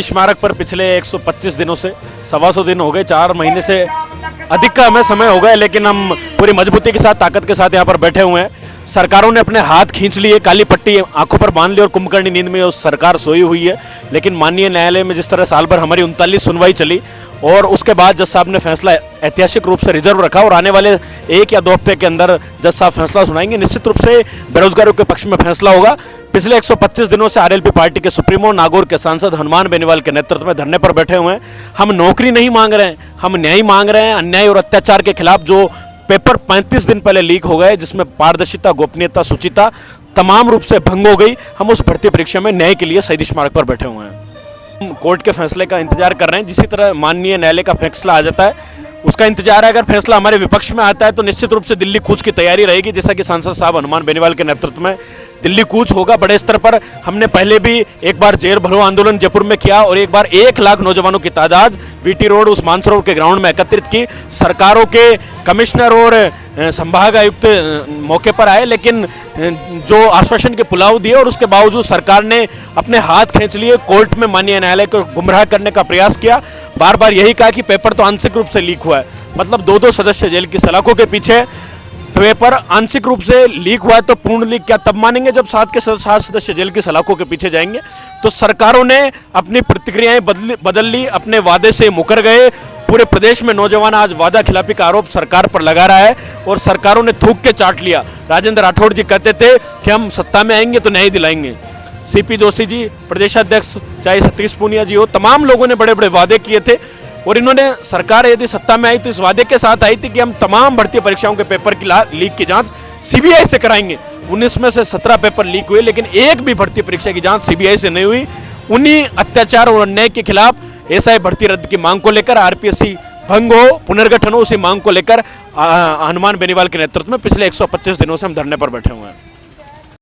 शहीद स्मारक पर पिछले 125 दिनों से 125 दिन हो गए, 4 महीने से अधिक का हमें समय हो गया, लेकिन हम पूरी मजबूती के साथ, ताकत के साथ यहाँ पर बैठे हुए हैं। सरकारों ने अपने हाथ खींच लिए, काली पट्टी आंखों पर बांध ली और कुंभकर्णी नींद में उस सरकार सोई हुई है। लेकिन माननीय न्यायालय में जिस तरह साल भर हमारी 39 सुनवाई चली और उसके बाद जज साहब ने फैसला ऐतिहासिक रूप से रिजर्व रखा और आने वाले 1 या 2 हफ्ते के अंदर जज साहब फैसला सुनाएंगे। निश्चित रूप से बेरोजगारों के पक्ष में फैसला होगा। पिछले 125 दिनों से आरएलपी पार्टी के सुप्रीमो नागौर के सांसद हनुमान बेनीवाल के नेतृत्व में धरने पर बैठे हुए हैं। हम नौकरी नहीं मांग रहे हैं, हम न्याय मांग रहे हैं। अन्याय और अत्याचार के खिलाफ जो पेपर 35 दिन पहले लीक हो गए, जिसमें पारदर्शिता, गोपनीयता, शुचिता तमाम रूप से भंग हो गई, हम उस भर्ती परीक्षा में न्याय के लिए शहीद स्मारक पर बैठे हुए हैं। हम कोर्ट के फैसले का इंतजार कर रहे हैं। जिसी तरह माननीय न्यायालय का फैसला आ जाता है, उसका इंतजार है। अगर फैसला हमारे विपक्ष में आता है तो निश्चित रूप से दिल्ली कूच की तैयारी रहेगी। जैसा कि सांसद साहब हनुमान बेनीवाल के नेतृत्व में दिल्ली कूच होगा बड़े स्तर पर। हमने पहले भी एक बार जेल भरो आंदोलन जयपुर में किया और एक बार 1 लाख नौजवानों की तादाद वीटी रोड उस मानसरोवर के ग्राउंड में एकत्रित की। सरकारों के कमिश्नर और संभाग आयुक्त मौके पर आए, लेकिन जो आश्वासन के पुलाव दिए और उसके बावजूद सरकार ने अपने हाथ खींच लिए। कोर्ट में माननीय न्यायालय को गुमराह करने का प्रयास किया। बार बार यही कहा कि पेपर तो आंशिक रूप से लीक हुआ है। मतलब 2-2 सदस्य जेल की सलाखों के पीछे। पेपर आंशिक रूप से लीक हुआ है तो पूर्ण लीक क्या तब मानेंगे जब 7 सदस्य जेल की सलाखों के पीछे जाएंगे। तो सरकारों ने अपनी प्रतिक्रियाएं बदल ली, अपने वादे से मुकर गए। पूरे प्रदेश में नौजवान आज वादा खिलाफी का आरोप सरकार पर लगा रहा है और सरकारों ने थूक के चाट लिया। राजेंद्र राठौड़ जी कहते थे कि हम सत्ता में आएंगे तो न्याय दिलाएंगे। सीपी जोशी जी, प्रदेशाध्यक्ष, चाहे सतीश पूनिया जी हो, तमाम लोगों ने बड़े बड़े वादे किए थे और इन्होंने, सरकार यदि सत्ता में आई तो इस वादे के साथ आई थी कि हम तमाम भर्ती परीक्षाओं के पेपर की लीक की जांच सीबीआई से कराएंगे। 19 में से 17 पेपर लीक हुए, लेकिन एक भी भर्ती परीक्षा की जांच सीबीआई से नहीं हुई। उन्हीं अत्याचार और अन्याय के खिलाफ एसआई भर्ती रद्द की मांग को लेकर, आरपीएससी भंग हो, पुनर्गठन हो, उसी मांग को लेकर हनुमान बेनीवाल के नेतृत्व में पिछले 125 दिनों से हम धरने पर बैठे हुए हैं।